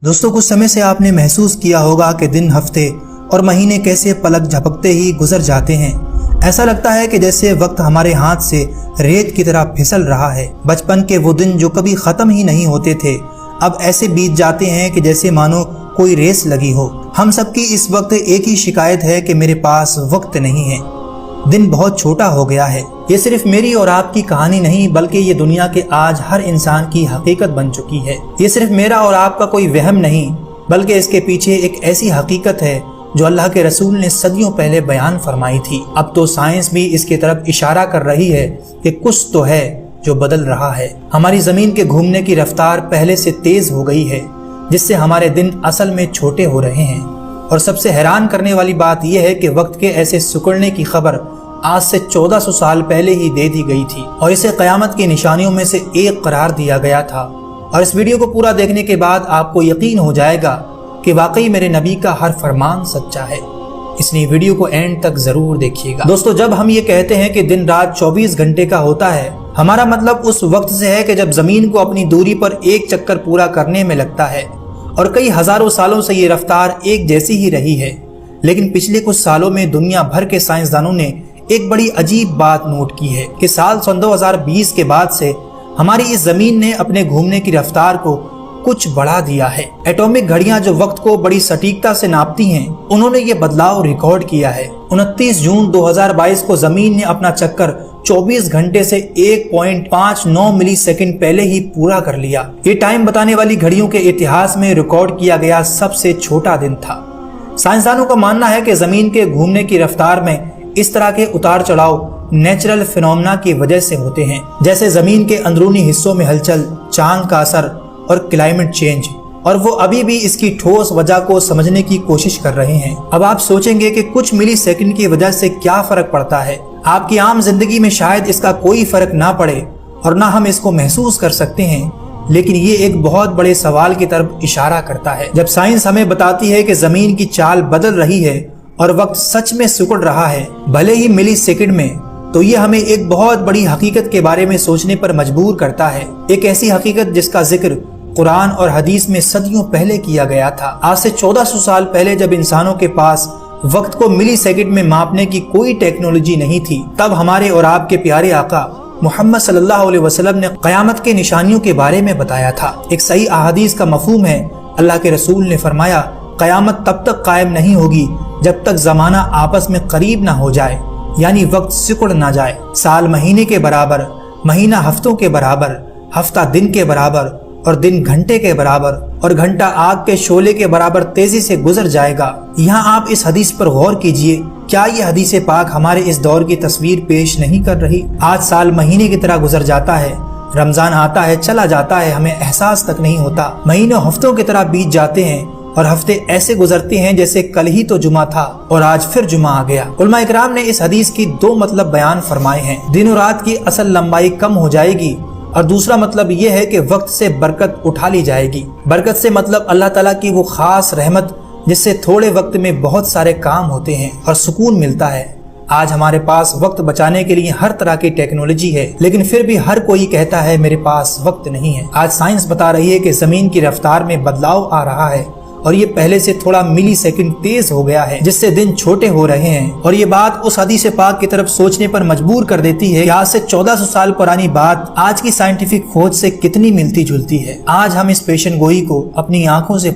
दोस्तों, कुछ समय से आपने महसूस किया होगा कि दिन, हफ्ते और महीने कैसे पलक झपकते ही गुजर जाते हैं। ऐसा लगता है कि जैसे वक्त हमारे हाथ से रेत की तरह फिसल रहा है। बचपन के वो दिन जो कभी ख़त्म ही नहीं होते थे, अब ऐसे बीत जाते हैं कि जैसे मानो कोई रेस लगी हो। हम सबकी इस वक्त एक ही शिकायत है कि मेरे पास वक्त नहीं है। दिन बहुत छोटा हो गया है। ये सिर्फ मेरी और आपकी कहानी नहीं, बल्कि ये दुनिया के आज हर इंसान की हकीकत बन चुकी है। ये सिर्फ मेरा और आपका कोई वहम नहीं, बल्कि इसके पीछे एक ऐसी हकीकत है जो अल्लाह के रसूल ने सदियों पहले बयान फरमाई थी। अब तो साइंस भी इसकी तरफ इशारा कर रही है कि कुछ तो है जो बदल रहा है। हमारी ज़मीन के घूमने की रफ्तार पहले से तेज हो गई है, जिससे हमारे दिन असल में छोटे हो रहे हैं। और सबसे हैरान करने वाली बात यह है कि वक्त के ऐसे सिकुड़ने की खबर आज से 1400 साल पहले ही दे दी गई थी और इसे क़यामत की निशानियों में से एक करार दिया गया था। और इस वीडियो को पूरा देखने के बाद आपको यकीन हो जाएगा कि वाकई मेरे नबी का हर फरमान सच्चा है। इसलिए वीडियो को एंड तक जरूर देखिएगा। दोस्तों, जब हम ये कहते हैं कि दिन रात 24 घंटे का होता है, हमारा मतलब उस वक्त से है कि जब जमीन को अपनी दूरी पर एक चक्कर पूरा करने में लगता है। और कई हजारों सालों से ये रफ्तार एक जैसी ही रही है। लेकिन पिछले कुछ सालों में दुनिया भर के साइंसदानों ने एक बड़ी अजीब बात नोट की है कि साल 2020 के बाद से हमारी इस जमीन ने अपने घूमने की रफ्तार को कुछ बढ़ा दिया है। एटॉमिक घड़ियां जो वक्त को बड़ी सटीकता से नापती हैं, उन्होंने ये बदलाव रिकॉर्ड किया है। 29 जून 2022 को जमीन ने अपना चक्कर 24 घंटे से 1.59 मिली सेकेंड पहले ही पूरा कर लिया। ये टाइम बताने वाली घड़ियों के इतिहास में रिकॉर्ड किया गया सबसे छोटा दिन था। साइंसदानों का मानना है कि जमीन के घूमने की रफ्तार में इस तरह के उतार चढ़ाव नेचुरल फिनोमेना की वजह से होते हैं, जैसे जमीन के अंदरूनी हिस्सों में हलचल, चांद का असर और क्लाइमेट चेंज। और वो अभी भी इसकी ठोस वजह को समझने की कोशिश कर रहे हैं। अब आप सोचेंगे कि कुछ मिली सेकंड की वजह से क्या फर्क पड़ता है। आपकी आम जिंदगी में शायद इसका कोई फर्क ना पड़े और ना हम इसको महसूस कर सकते हैं, लेकिन ये एक बहुत बड़े सवाल की तरफ इशारा करता है। जब साइंस हमें बताती है कि जमीन की चाल बदल रही है और वक्त सच में सिकुड़ रहा है, भले ही मिली सेकंड में, तो ये हमें एक बहुत बड़ी हकीकत के बारे में सोचने पर मजबूर करता है। एक ऐसी हकीकत जिसका जिक्र कुरान और हदीस में सदियों पहले किया गया था। आज से 1400 साल पहले जब इंसानों के पास वक्त को मिली सेकंड में मापने की कोई टेक्नोलॉजी नहीं थी, तब हमारे और आपके प्यारे आका मोहम्मद सल्लल्लाहु अलैहि वसल्लम ने क़यामत के निशानियों के बारे में बताया था। एक सही अहादीस का मफहूम है, अल्लाह के रसूल ने फरमाया, क़यामत तब तक कायम नहीं होगी जब तक ज़माना आपस में करीब ना हो जाए, यानी वक्त सिकुड़ ना जाए। साल महीने के बराबर, महीना हफ्तों के बराबर, हफ्ता दिन के बराबर और दिन घंटे के बराबर और घंटा आग के शोले के बराबर तेजी से गुजर जाएगा। यहाँ आप इस हदीस पर गौर कीजिए। क्या ये हदीस पाक हमारे इस दौर की तस्वीर पेश नहीं कर रही? आज साल महीने की तरह गुजर जाता है, रमजान आता है चला जाता है, हमें एहसास तक नहीं होता। महीनों हफ्तों की तरह बीत जाते हैं और हफ्ते ऐसे गुजरते हैं जैसे कल ही तो जुमा था और आज फिर जुमा आ गया। उलमा इकराम ने इस हदीस की दो मतलब बयान फरमाए हैं। दिन और रात की असल लंबाई कम हो जाएगी और दूसरा मतलब ये है कि वक्त से बरकत उठा ली जाएगी। बरकत से मतलब अल्लाह ताला की वो खास रहमत जिससे थोड़े वक्त में बहुत सारे काम होते हैं और सुकून मिलता है। आज हमारे पास वक्त बचाने के लिए हर तरह की टेक्नोलॉजी है, लेकिन फिर भी हर कोई कहता है मेरे पास वक्त नहीं है। आज साइंस बता रही है कि जमीन की रफ्तार में बदलाव आ रहा है और ये पहले से थोड़ा मिली सेकंड तेज हो गया है, जिससे दिन छोटे हो रहे हैं। और ये बात उस हदीस पाक की तरफ सोचने पर मजबूर कर देती है कि आज से 1400 साल पुरानी बात आज की साइंटिफिक खोज से कितनी मिलती जुलती है। आज हम इस पेशन गोई को अपनी आंखों से